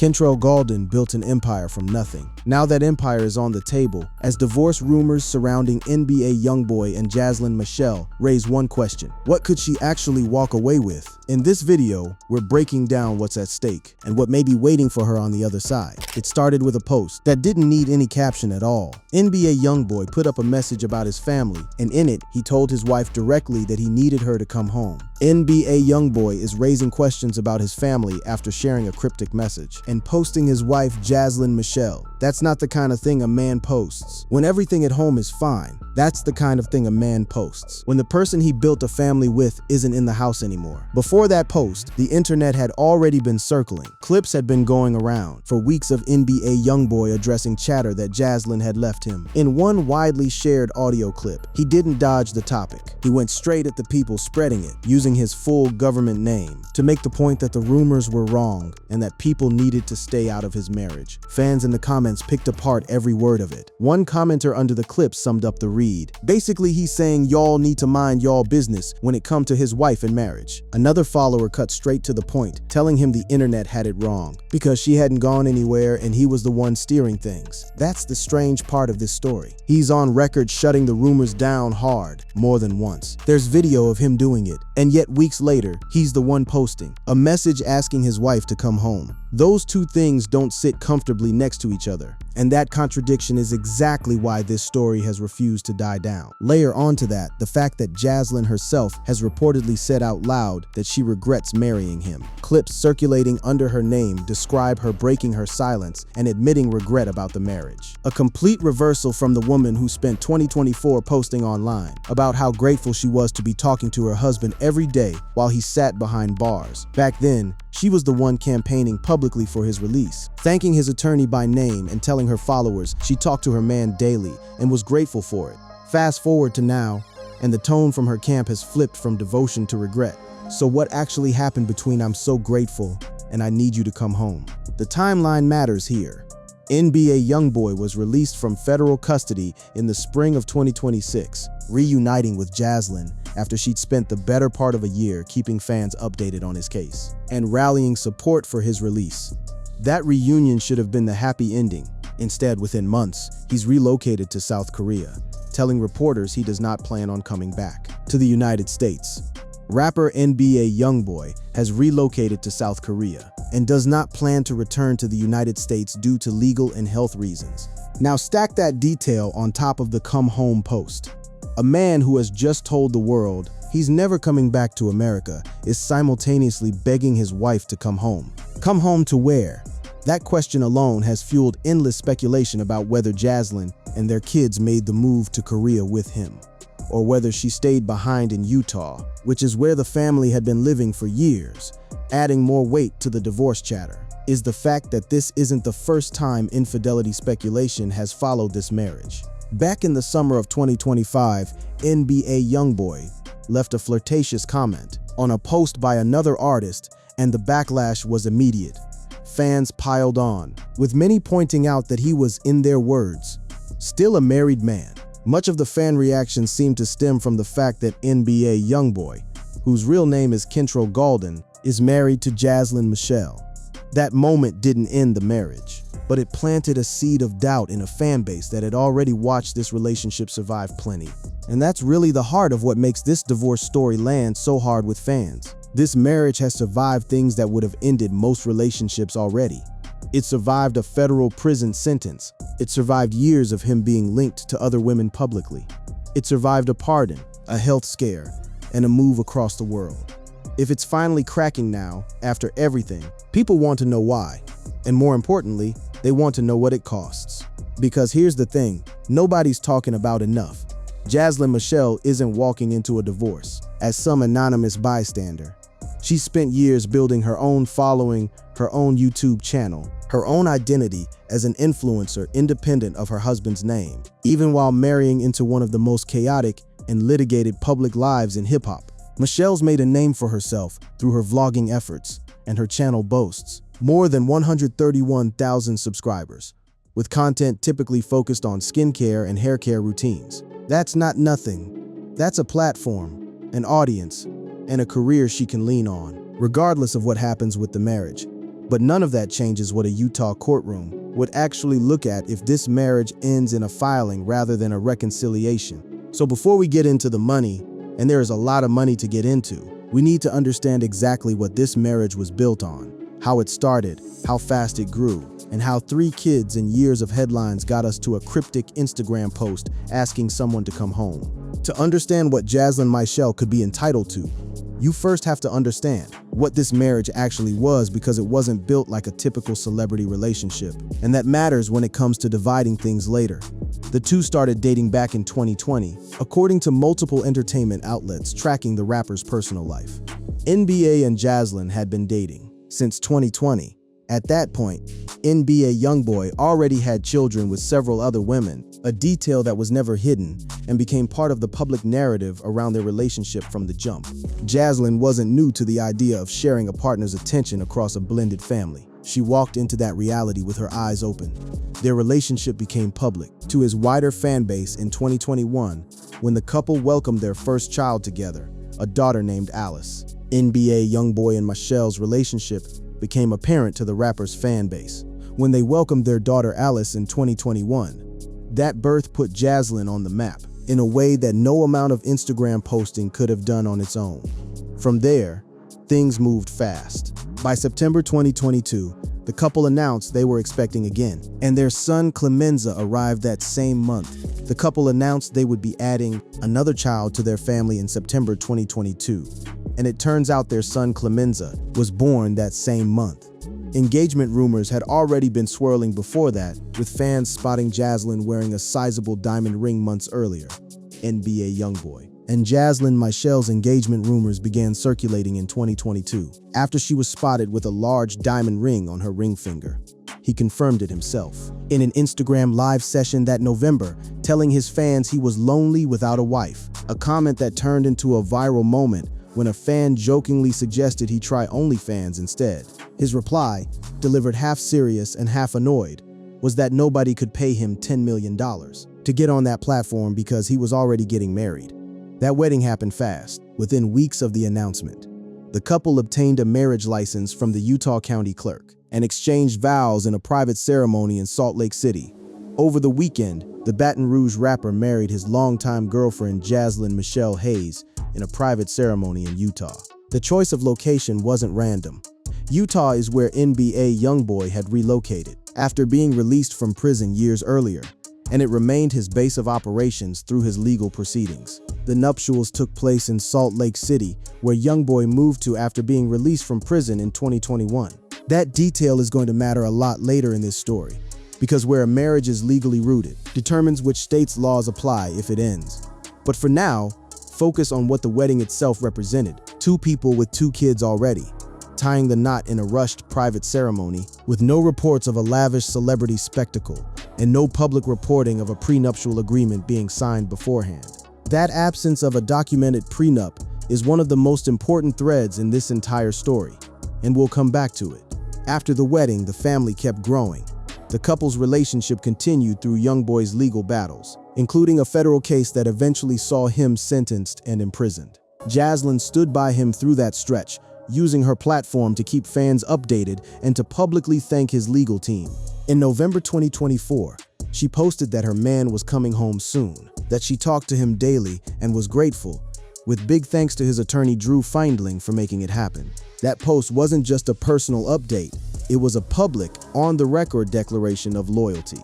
Kentrell Gaulden built an empire from nothing. Now that empire is on the table, as divorce rumors surrounding NBA YoungBoy and Jaslyn Michelle raise one question: what could she actually walk away with? In this video, we're breaking down what's at stake and what may be waiting for her on the other side. It started with a post that didn't need any caption at all. NBA YoungBoy put up a message about his family, and in it, he told his wife directly that he needed her to come home. NBA YoungBoy is raising questions about his family after sharing a cryptic message and posting his wife Jaslyn Michelle. That's not the kind of thing a man posts. When everything at home is fine, that's the kind of thing a man posts. When the person he built a family with isn't in the house anymore. Before that post, the internet had already been circling. Clips had been going around for weeks of NBA YoungBoy addressing chatter that Jaslyn had left him. In one widely shared audio clip, he didn't dodge the topic. He went straight at the people spreading it, using his full government name to make the point that the rumors were wrong and that people needed to stay out of his marriage. Fans in the comments picked apart every word of it. One commenter under the clip summed up the read. Basically, he's saying y'all need to mind y'all business when it come to his wife and marriage. Another follower cut straight to the point, telling him the internet had it wrong because she hadn't gone anywhere and he was the one steering things. That's the strange part of this story. He's on record shutting the rumors down hard, more than once. There's video of him doing it, and yet weeks later, he's the one posting a message asking his wife to come home. Those two things don't sit comfortably next to each other, and that contradiction is exactly why this story has refused to die down. Layer onto that the fact that Jaslyn herself has reportedly said out loud that she regrets marrying him. Clips circulating under her name describe her breaking her silence and admitting regret about the marriage. A complete reversal from the woman who spent 2024 posting online about how grateful she was to be talking to her husband every day while he sat behind bars. Back then, she was the one campaigning publicly for his release, thanking his attorney by name and telling her followers she talked to her man daily and was grateful for it. Fast forward to now, and the tone from her camp has flipped from devotion to regret. So what actually happened between "I'm so grateful" and "I need you to come home"? The timeline matters here. NBA YoungBoy was released from federal custody in the spring of 2026, reuniting with Jaslyn after she'd spent the better part of a year keeping fans updated on his case and rallying support for his release. That reunion should have been the happy ending. Instead, within months, he's relocated to South Korea, telling reporters he does not plan on coming back to the United States. Rapper NBA YoungBoy has relocated to South Korea and does not plan to return to the United States due to legal and health reasons. Now stack that detail on top of the "come home" post. A man who has just told the world he's never coming back to America is simultaneously begging his wife to come home. Come home to where? That question alone has fueled endless speculation about whether Jaslyn and their kids made the move to Korea with him, or whether she stayed behind in Utah, which is where the family had been living for years. Adding more weight to the divorce chatter is the fact that this isn't the first time infidelity speculation has followed this marriage. Back in the summer of 2025, NBA YoungBoy left a flirtatious comment on a post by another artist, and the backlash was immediate. Fans piled on, with many pointing out that he was, in their words, still a married man. Much of the fan reaction seemed to stem from the fact that NBA YoungBoy, whose real name is Kentrell Gaulden, is married to Jaslyn Michelle. That moment didn't end the marriage, but it planted a seed of doubt in a fan base that had already watched this relationship survive plenty. And that's really the heart of what makes this divorce story land so hard with fans. This marriage has survived things that would have ended most relationships already. It survived a federal prison sentence. It survived years of him being linked to other women publicly. It survived a pardon, a health scare, and a move across the world. If it's finally cracking now, after everything, people want to know why. And more importantly, they want to know what it costs. Because here's the thing, nobody's talking about enough. Jaslyn Michelle isn't walking into a divorce as some anonymous bystander. She spent years building her own following, her own YouTube channel, her own identity as an influencer independent of her husband's name, even while marrying into one of the most chaotic and litigated public lives in hip-hop. Michelle's made a name for herself through her vlogging efforts, and her channel boasts more than 131,000 subscribers, with content typically focused on skincare and hair care routines. That's not nothing. That's a platform, an audience, and a career she can lean on, regardless of what happens with the marriage. But none of that changes what a Utah courtroom would actually look at if this marriage ends in a filing rather than a reconciliation. So before we get into the money, and there is a lot of money to get into, we need to understand exactly what this marriage was built on, how it started, how fast it grew, and how 3 kids and years of headlines got us to a cryptic Instagram post asking someone to come home. To understand what Jaslyn Michelle could be entitled to, you first have to understand what this marriage actually was, because it wasn't built like a typical celebrity relationship, and that matters when it comes to dividing things later. The two started dating back in 2020, according to multiple entertainment outlets tracking the rapper's personal life. NBA and Jaslyn had been dating since 2020. At that point, NBA YoungBoy already had children with several other women, a detail that was never hidden and became part of the public narrative around their relationship from the jump. Jaslyn wasn't new to the idea of sharing a partner's attention across a blended family. She walked into that reality with her eyes open. Their relationship became public to his wider fan base in 2021 when the couple welcomed their first child together, a daughter named Alice. NBA YoungBoy and Michelle's relationship became apparent to the rapper's fan base when they welcomed their daughter Alice in 2021. That birth put Jaslyn on the map in a way that no amount of Instagram posting could have done on its own. From there, things moved fast. By September 2022, the couple announced they were expecting again, and their son Clemenza arrived that same month. The couple announced they would be adding another child to their family in September 2022, and it turns out their son Clemenza was born that same month. Engagement rumors had already been swirling before that, with fans spotting Jaslyn wearing a sizable diamond ring months earlier. NBA YoungBoy and Jaslyn Michelle's engagement rumors began circulating in 2022 after she was spotted with a large diamond ring on her ring finger. He confirmed it himself in an Instagram live session that November, telling his fans he was lonely without a wife, a comment that turned into a viral moment when a fan jokingly suggested he try OnlyFans instead. His reply, delivered half serious and half annoyed, was that nobody could pay him $10 million to get on that platform because he was already getting married. That wedding happened fast, within weeks of the announcement. The couple obtained a marriage license from the Utah County Clerk and exchanged vows in a private ceremony in Salt Lake City. Over the weekend, the Baton Rouge rapper married his longtime girlfriend Jaslyn Michelle Hayes in a private ceremony in Utah. The choice of location wasn't random. Utah is where NBA YoungBoy had relocated after being released from prison years earlier, and it remained his base of operations through his legal proceedings. The nuptials took place in Salt Lake City, where YoungBoy moved to after being released from prison in 2021. That detail is going to matter a lot later in this story, because where a marriage is legally rooted determines which state's laws apply if it ends. But for now, focus on what the wedding itself represented. 2 people with 2 kids already, tying the knot in a rushed private ceremony with no reports of a lavish celebrity spectacle and no public reporting of a prenuptial agreement being signed beforehand. That absence of a documented prenup is one of the most important threads in this entire story, and we'll come back to it. After the wedding, the family kept growing. The couple's relationship continued through YoungBoy's legal battles, including a federal case that eventually saw him sentenced and imprisoned. Jaslyn stood by him through that stretch, using her platform to keep fans updated and to publicly thank his legal team. In November 2024, she posted that her man was coming home soon, that she talked to him daily and was grateful, with big thanks to his attorney Drew Feindling for making it happen. That post wasn't just a personal update, it was a public, on-the-record declaration of loyalty.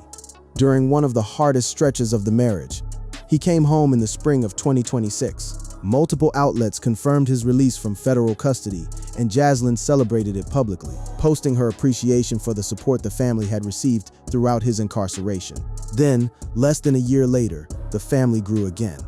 During one of the hardest stretches of the marriage, he came home in the spring of 2026. Multiple outlets confirmed his release from federal custody, and Jaslyn celebrated it publicly, posting her appreciation for the support the family had received throughout his incarceration. Then, less than a year later, the family grew again.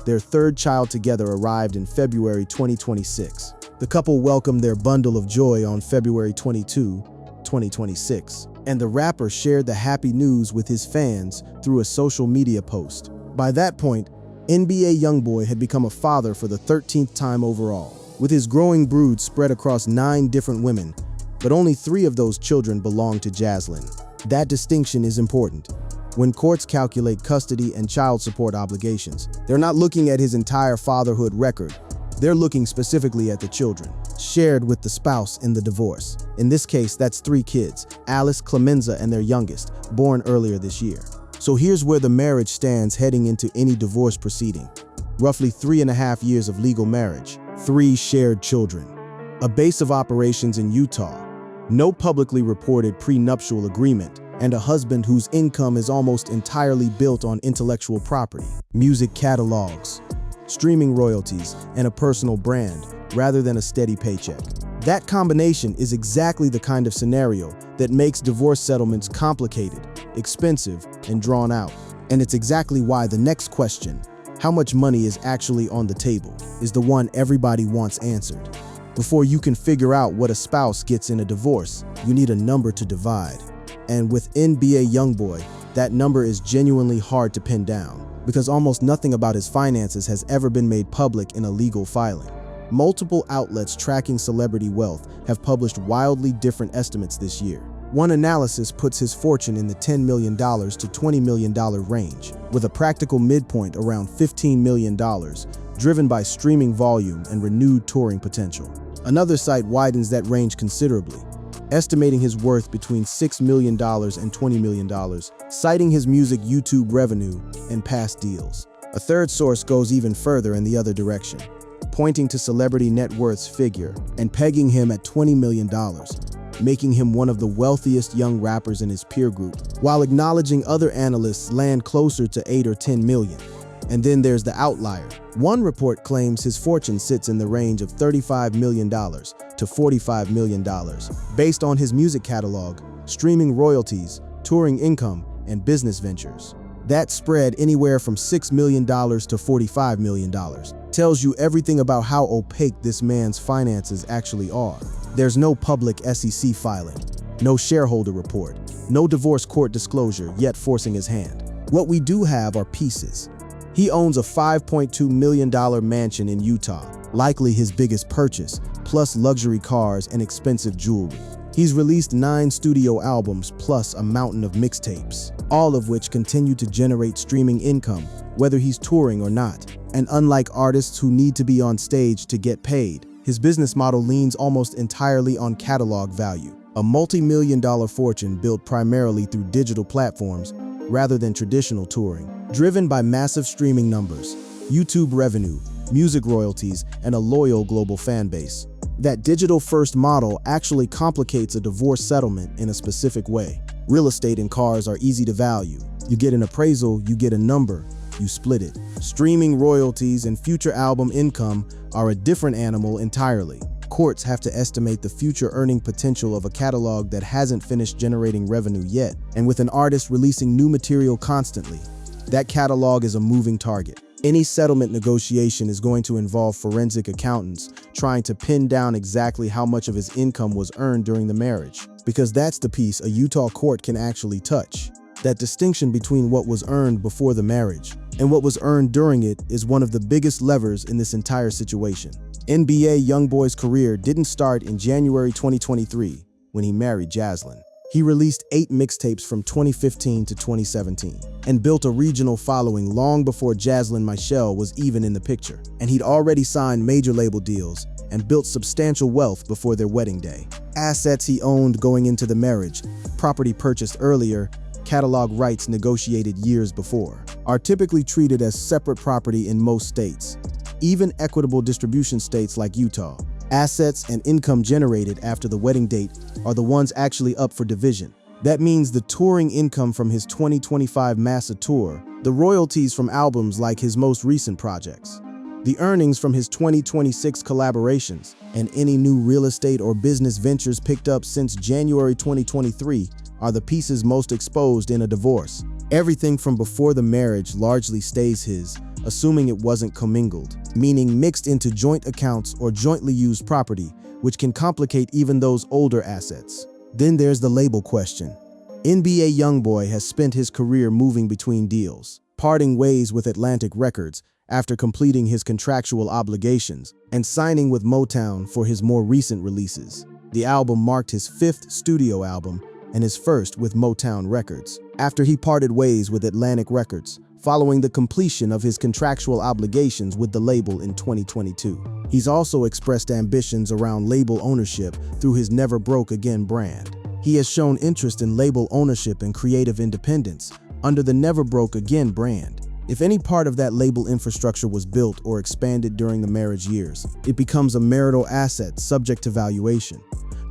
Their 3rd child together arrived in February 2026. The couple welcomed their bundle of joy on February 22, 2026, and the rapper shared the happy news with his fans through a social media post. By that point, NBA YoungBoy had become a father for the 13th time overall, with his growing brood spread across 9 different women, but only 3 of those children belonged to Jaslyn. That distinction is important. When courts calculate custody and child support obligations, they're not looking at his entire fatherhood record. They're looking specifically at the children, shared with the spouse in the divorce. In this case, that's 3 kids, Alice, Clemenza, and their youngest, born earlier this year. So here's where the marriage stands heading into any divorce proceeding. Roughly 3.5 years of legal marriage, 3 shared children. A base of operations in Utah, no publicly reported prenuptial agreement, and a husband whose income is almost entirely built on intellectual property, music catalogs, streaming royalties, and a personal brand, rather than a steady paycheck. That combination is exactly the kind of scenario that makes divorce settlements complicated, expensive, and drawn out. And it's exactly why the next question, how much money is actually on the table, is the one everybody wants answered. Before you can figure out what a spouse gets in a divorce, you need a number to divide. And with NBA YoungBoy, that number is genuinely hard to pin down, because almost nothing about his finances has ever been made public in a legal filing. Multiple outlets tracking celebrity wealth have published wildly different estimates this year. One analysis puts his fortune in the $10 million to $20 million range, with a practical midpoint around $15 million, driven by streaming volume and renewed touring potential. Another site widens that range considerably, estimating his worth between $6 million and $20 million, citing his music YouTube revenue and past deals. A third source goes even further in the other direction, pointing to celebrity net worth's figure and pegging him at $20 million, making him one of the wealthiest young rappers in his peer group, while acknowledging other analysts land closer to 8 or 10 million. And then there's the outlier. One report claims his fortune sits in the range of $35 million to $45 million, based on his music catalog, streaming royalties, touring income, and business ventures. That spread anywhere from $6 million to $45 million tells you everything about how opaque this man's finances actually are. There's no public SEC filing, no shareholder report, no divorce court disclosure yet forcing his hand. What we do have are pieces. He owns a $5.2 million mansion in Utah, likely his biggest purchase, plus luxury cars and expensive jewelry. He's released 9 studio albums plus a mountain of mixtapes, all of which continue to generate streaming income, whether he's touring or not. And unlike artists who need to be on stage to get paid, his business model leans almost entirely on catalog value, a multi-million-dollar fortune built primarily through digital platforms rather than traditional touring, driven by massive streaming numbers, YouTube revenue, music royalties, and a loyal global fan base. That digital-first model actually complicates a divorce settlement in a specific way. Real estate and cars are easy to value. You get an appraisal, you get a number, you split it. Streaming royalties and future album income are a different animal entirely. Courts have to estimate the future earning potential of a catalog that hasn't finished generating revenue yet, and with an artist releasing new material constantly, that catalog is a moving target. Any settlement negotiation is going to involve forensic accountants trying to pin down exactly how much of his income was earned during the marriage, because that's the piece a Utah court can actually touch. That distinction between what was earned before the marriage and what was earned during it is one of the biggest levers in this entire situation. NBA YoungBoy's career didn't start in January 2023 when he married Jaslyn. He released 8 mixtapes from 2015 to 2017 and built a regional following long before Jaslyn Michelle was even in the picture. And he'd already signed major label deals and built substantial wealth before their wedding day. Assets he owned going into the marriage, property purchased earlier, catalog rights negotiated years before, are typically treated as separate property in most states, even equitable distribution states like Utah. Assets and income generated after the wedding date are the ones actually up for division. That means the touring income from his 2025 Massa tour, the royalties from albums like his most recent projects, the earnings from his 2026 collaborations, and any new real estate or business ventures picked up since January 2023 are the pieces most exposed in a divorce. Everything from before the marriage largely stays his, assuming it wasn't commingled, meaning mixed into joint accounts or jointly used property, which can complicate even those older assets. Then there's the label question. NBA YoungBoy has spent his career moving between deals, parting ways with Atlantic Records after completing his contractual obligations and signing with Motown for his more recent releases. The album marked his 5th studio album and his first with Motown Records, after he parted ways with Atlantic Records following the completion of his contractual obligations with the label in 2022. He's also expressed ambitions around label ownership through his Never Broke Again brand. He has shown interest in label ownership and creative independence under the Never Broke Again brand. If any part of that label infrastructure was built or expanded during the marriage years, it becomes a marital asset subject to valuation,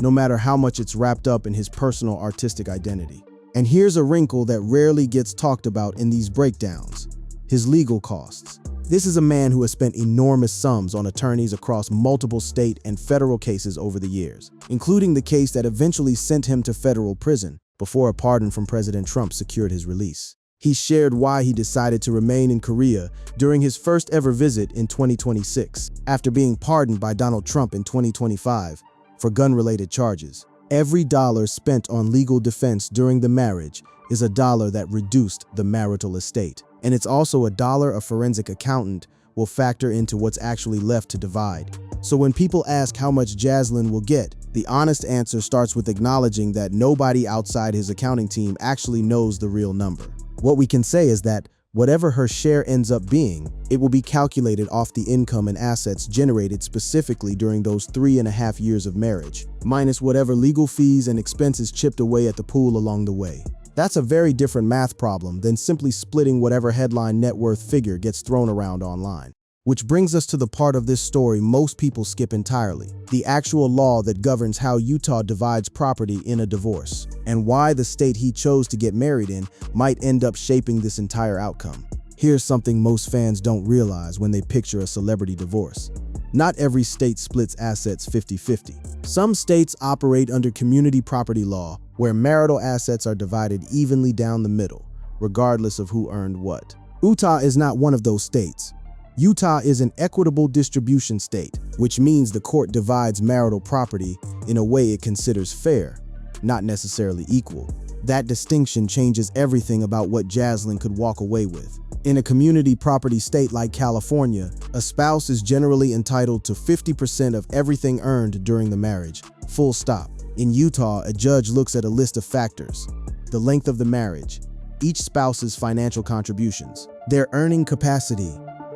no matter how much it's wrapped up in his personal artistic identity. And here's a wrinkle that rarely gets talked about in these breakdowns: his legal costs. This is a man who has spent enormous sums on attorneys across multiple state and federal cases over the years, including the case that eventually sent him to federal prison before a pardon from President Trump secured his release. He shared why he decided to remain in Korea during his first ever visit in 2026, after being pardoned by Donald Trump in 2025 for gun-related charges. Every dollar spent on legal defense during the marriage is a dollar that reduced the marital estate. And it's also a dollar a forensic accountant will factor into what's actually left to divide. So when people ask how much Jaslyn will get, the honest answer starts with acknowledging that nobody outside his accounting team actually knows the real number. What we can say is that whatever her share ends up being, it will be calculated off the income and assets generated specifically during those 3.5 years of marriage, minus whatever legal fees and expenses chipped away at the pool along the way. That's a very different math problem than simply splitting whatever headline net worth figure gets thrown around online. Which brings us to the part of this story most people skip entirely: the actual law that governs how Utah divides property in a divorce, and why the state he chose to get married in might end up shaping this entire outcome. Here's something most fans don't realize when they picture a celebrity divorce. Not every state splits assets 50-50. Some states operate under community property law, where marital assets are divided evenly down the middle, regardless of who earned what. Utah is not one of those states. Utah is an equitable distribution state, which means the court divides marital property in a way it considers fair, not necessarily equal. That distinction changes everything about what Jaslyn could walk away with. In a community property state like California, a spouse is generally entitled to 50% of everything earned during the marriage, full stop. In Utah, a judge looks at a list of factors: the length of the marriage, each spouse's financial contributions, their earning capacity,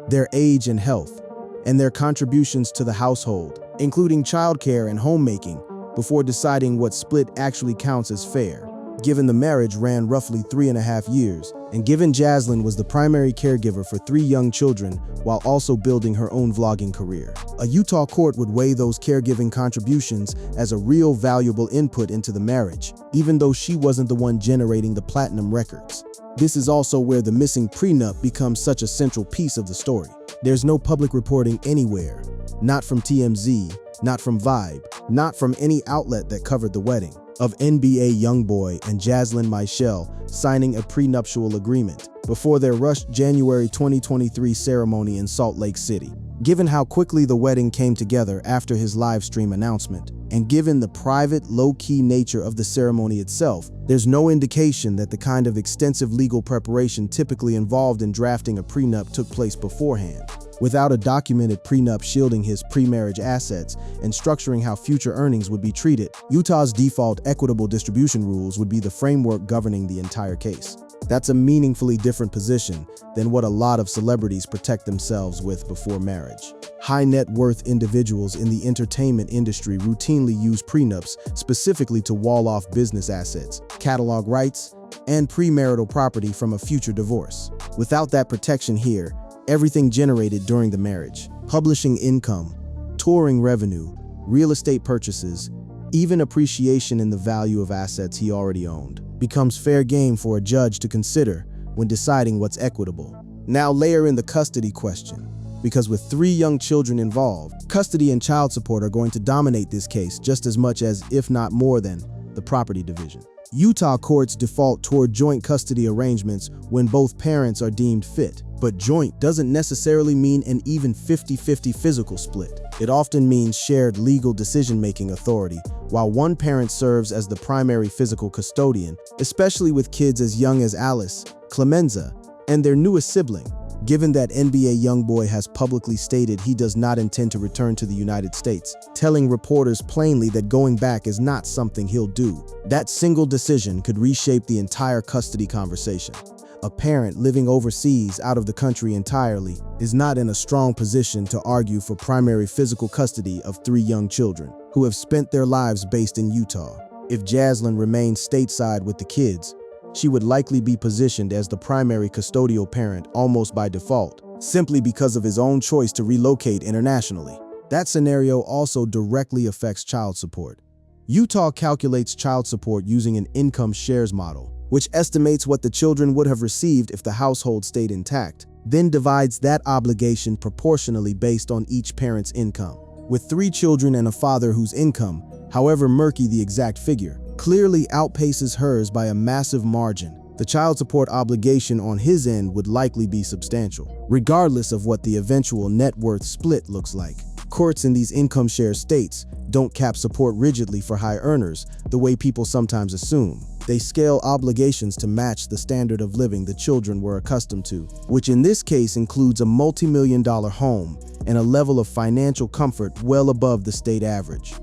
their age and health, and their contributions to the household, including childcare and homemaking, before deciding what split actually counts as fair. Given the marriage ran roughly 3.5 years, and given Jaslyn was the primary caregiver for 3 young children while also building her own vlogging career, a Utah court would weigh those caregiving contributions as a real valuable input into the marriage, even though she wasn't the one generating the platinum records. This is also where the missing prenup becomes such a central piece of the story. There's no public reporting anywhere, not from TMZ, not from Vibe, not from any outlet that covered the wedding, of NBA YoungBoy and Jaslyn Michelle signing a prenuptial agreement before their rushed January 2023 ceremony in Salt Lake City. Given how quickly the wedding came together after his live stream announcement, and given the private, low-key nature of the ceremony itself, there's no indication that the kind of extensive legal preparation typically involved in drafting a prenup took place beforehand. Without a documented prenup shielding his pre-marriage assets and structuring how future earnings would be treated, Utah's default equitable distribution rules would be the framework governing the entire case. That's a meaningfully different position than what a lot of celebrities protect themselves with before marriage. High net worth individuals in the entertainment industry routinely use prenups specifically to wall off business assets, catalog rights, and premarital property from a future divorce. Without that protection here, everything generated during the marriage, publishing income, touring revenue, real estate purchases, even appreciation in the value of assets he already owned, becomes fair game for a judge to consider when deciding what's equitable. Now layer in the custody question, because with 3 young children involved, custody and child support are going to dominate this case just as much as, if not more than, the property division. Utah courts default toward joint custody arrangements when both parents are deemed fit, but joint doesn't necessarily mean an even 50-50 physical split. It often means shared legal decision-making authority, while one parent serves as the primary physical custodian, especially with kids as young as Alice, Clemenza, and their newest sibling, given that NBA YoungBoy has publicly stated he does not intend to return to the United States, telling reporters plainly that going back is not something he'll do. That single decision could reshape the entire custody conversation. A parent living overseas, out of the country entirely, is not in a strong position to argue for primary physical custody of 3 young children who have spent their lives based in Utah. If Jaslyn remains stateside with the kids, she would likely be positioned as the primary custodial parent almost by default, simply because of his own choice to relocate internationally. That scenario also directly affects child support. Utah calculates child support using an income shares model, which estimates what the children would have received if the household stayed intact, then divides that obligation proportionally based on each parent's income. With 3 children and a father whose income, however murky the exact figure, clearly outpaces hers by a massive margin, the child support obligation on his end would likely be substantial, regardless of what the eventual net worth split looks like. Courts in these income share states don't cap support rigidly for high earners the way people sometimes assume. They scale obligations to match the standard of living the children were accustomed to, which in this case includes a multi-million-dollar home and a level of financial comfort well above the state average.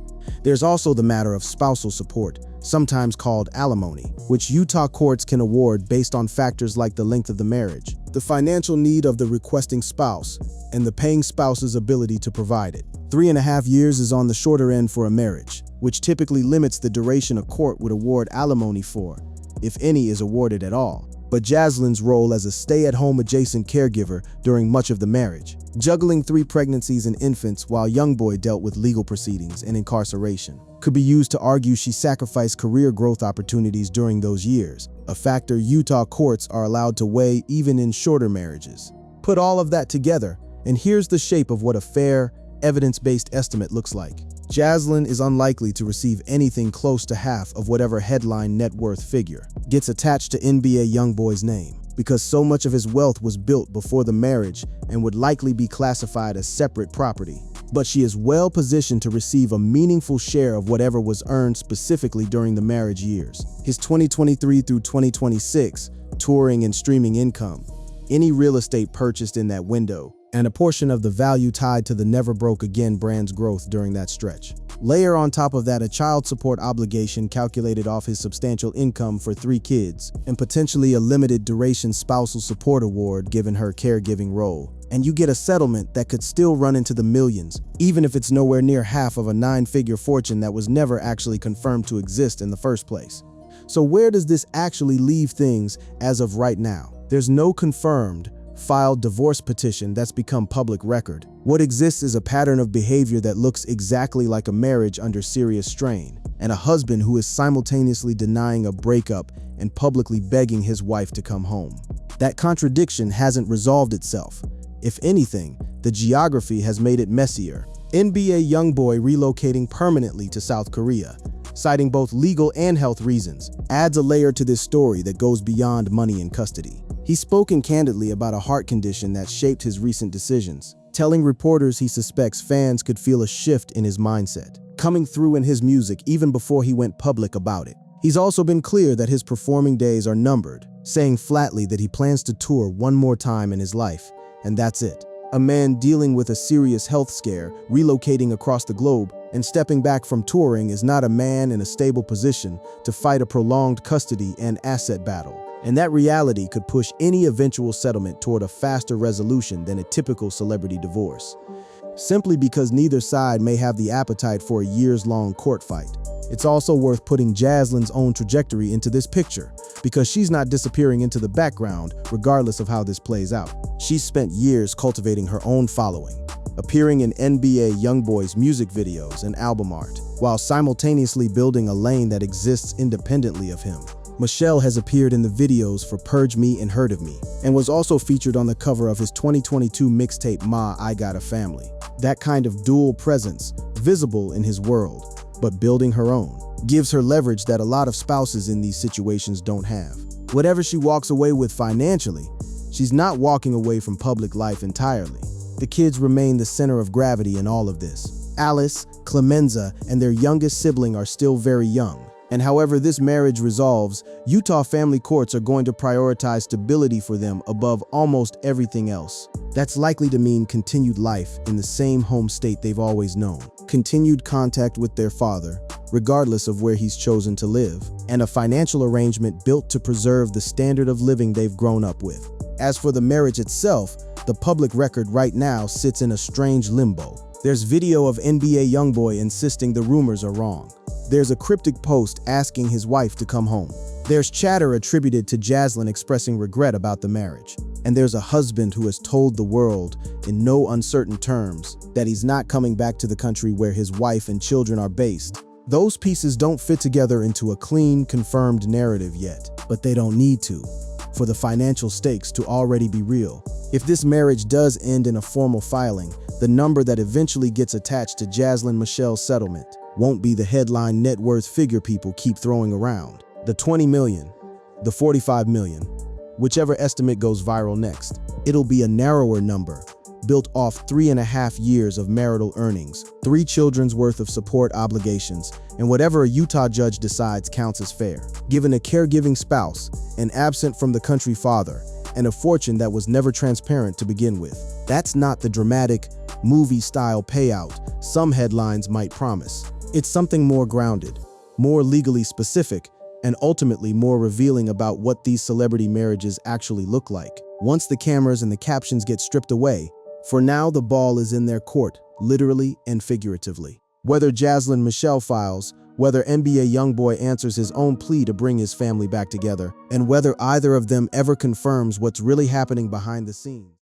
There's also the matter of spousal support, sometimes called alimony, which Utah courts can award based on factors like the length of the marriage, the financial need of the requesting spouse, and the paying spouse's ability to provide it. 3.5 years is on the shorter end for a marriage, which typically limits the duration a court would award alimony for, if any is awarded at all. But Jaslyn's role as a stay-at-home adjacent caregiver during much of the marriage, juggling 3 pregnancies and infants while YoungBoy dealt with legal proceedings and incarceration, could be used to argue she sacrificed career growth opportunities during those years, a factor Utah courts are allowed to weigh even in shorter marriages. Put all of that together, and here's the shape of what a fair, evidence-based estimate looks like. Jaslyn is unlikely to receive anything close to half of whatever headline net worth figure gets attached to NBA YoungBoy's name, because so much of his wealth was built before the marriage and would likely be classified as separate property. But she is well positioned to receive a meaningful share of whatever was earned specifically during the marriage years. His 2023 through 2026 touring and streaming income, any real estate purchased in that window, and a portion of the value tied to the Never Broke Again brand's growth during that stretch. Layer on top of that a child support obligation calculated off his substantial income for 3 kids, and potentially a limited duration spousal support award given her caregiving role, and you get a settlement that could still run into the millions, even if it's nowhere near half of a 9-figure fortune that was never actually confirmed to exist in the first place. So where does this actually leave things as of right now? There's no confirmed, filed divorce petition that's become public record. What exists is a pattern of behavior that looks exactly like a marriage under serious strain, and a husband who is simultaneously denying a breakup and publicly begging his wife to come home. That contradiction hasn't resolved itself. If anything, the geography has made it messier. NBA YoungBoy relocating permanently to South Korea, citing both legal and health reasons, adds a layer to this story that goes beyond money and custody. He's spoken candidly about a heart condition that shaped his recent decisions, telling reporters he suspects fans could feel a shift in his mindset, coming through in his music even before he went public about it. He's also been clear that his performing days are numbered, saying flatly that he plans to tour one more time in his life, and that's it. A man dealing with a serious health scare, relocating across the globe, and stepping back from touring is not a man in a stable position to fight a prolonged custody and asset battle. And that reality could push any eventual settlement toward a faster resolution than a typical celebrity divorce, simply because neither side may have the appetite for a years-long court fight. It's also worth putting Jaslyn's own trajectory into this picture, because she's not disappearing into the background regardless of how this plays out. She's spent years cultivating her own following, appearing in NBA YoungBoy's music videos and album art, while simultaneously building a lane that exists independently of him. Michelle has appeared in the videos for Purge Me and Heard of Me, and was also featured on the cover of his 2022 mixtape Ma, I Got a Family. That kind of dual presence, visible in his world, but building her own, gives her leverage that a lot of spouses in these situations don't have. Whatever she walks away with financially, she's not walking away from public life entirely. The kids remain the center of gravity in all of this. Alice, Clemenza, and their youngest sibling are still very young, And however this marriage resolves, Utah family courts are going to prioritize stability for them above almost everything else. That's likely to mean continued life in the same home state they've always known, continued contact with their father, regardless of where he's chosen to live, and a financial arrangement built to preserve the standard of living they've grown up with. As for the marriage itself, the public record right now sits in a strange limbo. There's video of NBA YoungBoy insisting the rumors are wrong. There's a cryptic post asking his wife to come home. There's chatter attributed to Jaslyn expressing regret about the marriage. And there's a husband who has told the world, in no uncertain terms, that he's not coming back to the country where his wife and children are based. Those pieces don't fit together into a clean, confirmed narrative yet, but they don't need to, for the financial stakes to already be real. If this marriage does end in a formal filing, the number that eventually gets attached to Jaslyn Michelle's settlement won't be the headline net worth figure people keep throwing around. The 20 million, the 45 million, whichever estimate goes viral next. It'll be a narrower number, built off 3.5 years of marital earnings, 3 children's worth of support obligations, and whatever a Utah judge decides counts as fair. Given a caregiving spouse, an absent from the country father, and a fortune that was never transparent to begin with. That's not the dramatic, movie-style payout some headlines might promise. It's something more grounded, more legally specific, and ultimately more revealing about what these celebrity marriages actually look like. Once the cameras and the captions get stripped away, for now the ball is in their court, literally and figuratively. Whether Jaslyn Michelle files, whether NBA YoungBoy answers his own plea to bring his family back together, and whether either of them ever confirms what's really happening behind the scenes.